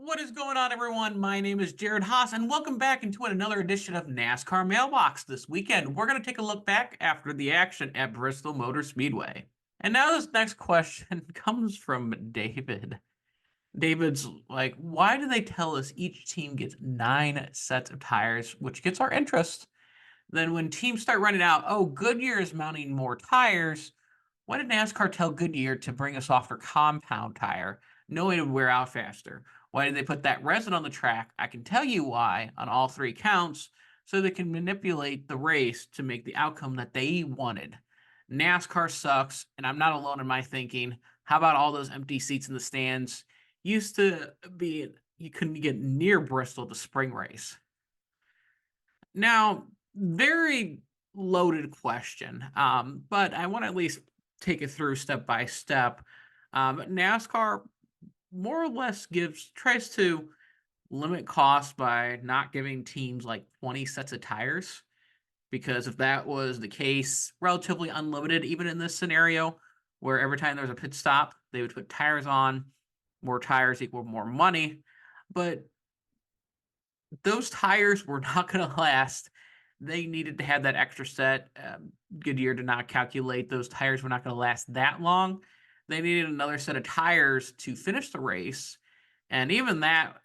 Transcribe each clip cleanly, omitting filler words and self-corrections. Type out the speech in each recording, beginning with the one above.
What is going on, everyone? My name is Jared Haas, and welcome back into another edition of NASCAR Mailbox. This weekend, we're going to take a look back after the action at Bristol Motor Speedway. And now this next question comes from David. David's like, why do they tell us each team gets 9 sets of tires, which gets our interest? Then when teams start running out, oh, Goodyear is mounting more tires. Why did NASCAR tell Goodyear to bring a softer compound tire, knowing it would wear out faster? Why did they put that resin on the track? I can tell you why on all 3 counts, so they can manipulate the race to make the outcome that they wanted. NASCAR sucks, and I'm not alone in my thinking. How about all those empty seats in the stands? Used to be, you couldn't get near Bristol the spring race. Now, very loaded question, but I want to at least take it through step by step. NASCAR more or less tries to limit costs by not giving teams like 20 sets of tires, because if that was the case, relatively unlimited, even in this scenario, where every time there's a pit stop, they would put tires on. More tires equal more money, but those tires were not going to last. They needed to have that extra set. Goodyear did not calculate those tires were not going to last that long. They needed another set of tires to finish the race, and even that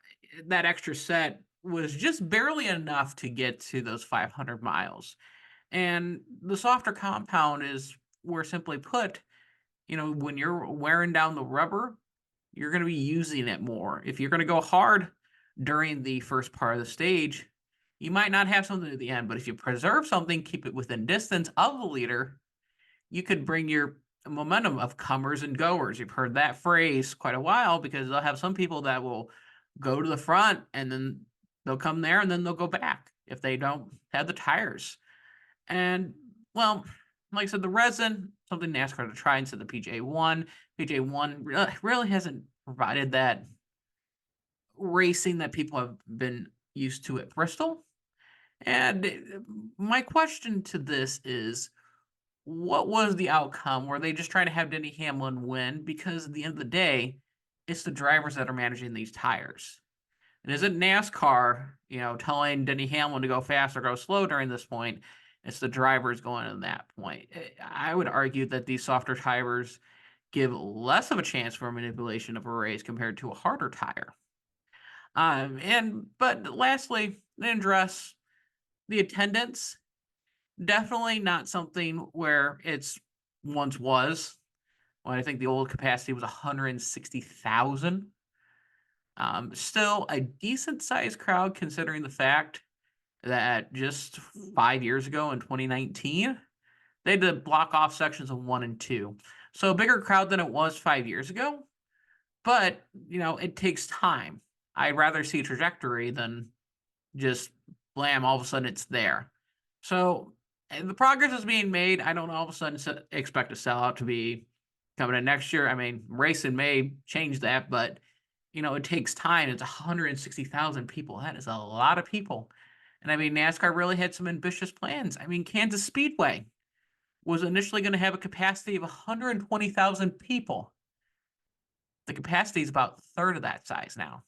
extra set was just barely enough to get to those 500 miles. And the softer compound is where, simply put, when you're wearing down the rubber, you're going to be using it more. If you're going to go hard during the first part of the stage, you might not have something at the end, but if you preserve something, keep it within distance of the leader, you could bring your momentum of comers and goers. You've heard that phrase quite a while, because they'll have some people that will go to the front and then they'll come there and then they'll go back if they don't have the tires. And, well, like I said, the resin, something NASCAR to try instead of the PJ1. PJ1 really hasn't provided that racing that people have been used to at Bristol. And my question to this is, what was the outcome? Were they just trying to have Denny Hamlin win? Because at the end of the day, it's the drivers that are managing these tires. And isn't NASCAR, telling Denny Hamlin to go fast or go slow during this point? It's the drivers going in that point. I would argue that these softer tires give less of a chance for manipulation of a race compared to a harder tire. But lastly, they address the attendance. Definitely not something where it's once was. Well, I think the old capacity was 160,000. Still a decent sized crowd, considering the fact that just 5 years ago in 2019, they did block off sections of 1 and 2. So a bigger crowd than it was 5 years ago. But, it takes time. I'd rather see a trajectory than just blam, all of a sudden it's there. So the progress is being made. I don't all of a sudden expect a sellout to be coming in next year. I mean, racing may change that, but, it takes time. It's 160,000 people. That is a lot of people. And I mean, NASCAR really had some ambitious plans. I mean, Kansas Speedway was initially going to have a capacity of 120,000 people. The capacity is about a third of that size now.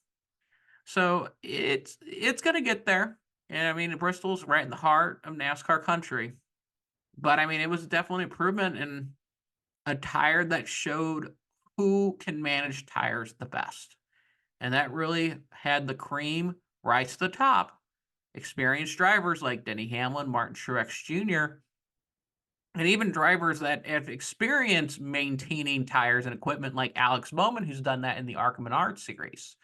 So it's going to get there. And I mean, Bristol's right in the heart of NASCAR country. But I mean, it was definitely an improvement in a tire that showed who can manage tires the best. And that really had the cream rise to the top. Experienced drivers like Denny Hamlin, Martin Truex Jr., and even drivers that have experience maintaining tires and equipment like Alex Bowman, who's done that in the Arkham and Art series.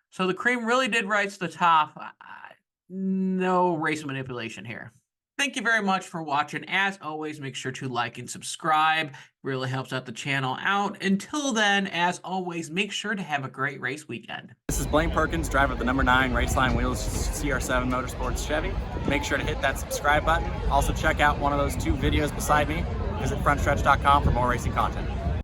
So the cream really did rise to the top. No race manipulation here. Thank you very much for watching. As always, make sure to like and subscribe. Really helps out the channel out. Until then, as always, make sure to have a great race weekend. This is Blaine Perkins, driver of the number 9 Raceline Wheels CR7 Motorsports Chevy. Make sure to hit that subscribe button. Also check out one of those 2 videos beside me. Visit frontstretch.com for more racing content.